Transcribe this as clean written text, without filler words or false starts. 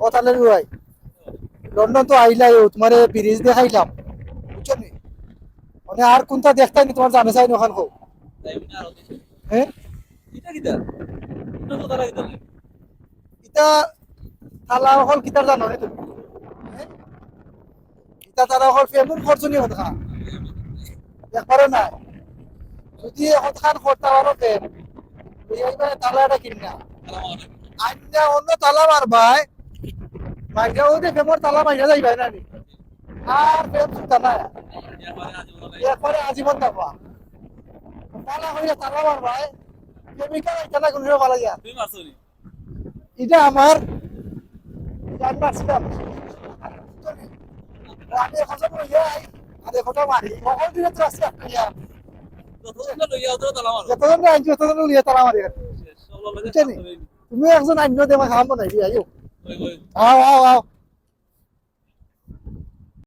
ও তাহলে ভাই লন্ডন তো আইলাই তোমার ব্রিজ দেখাইলাম বুঝছো নি মানে আর কোনটা দেখতাই নি তোমার জানে চাই ওখান হোক হ্যাঁ ইটা তালা হল কিতার জানো নি তুমি হ্যাঁ? ইটা তারা হল ফেমুন খরচনি কথা দেখবারে নাই যদি এখন খান করতে পারো ফেম এইবার তালাটা কিনা আইনা অন্য তালা মারবাই মাইরা ওই ফেমর তালা মাইরা যাইবাই না নি আর ফেম সুতা না এরপরে আজীবন থাকবা তালা হইলে তালা মারবাই কেমিক্যাল এটা না কোনো ভালো যা এটা আমার জান মারছিলাম আমি এখন সব যাই আর এখন মারি কখন দিনে তো আসছে যতজন আইন যতজন লিয়ে তালা মারি বুঝছেন তুমি একজন আইন দেওয়া খাওয়াবো নাই আইও আও আও আও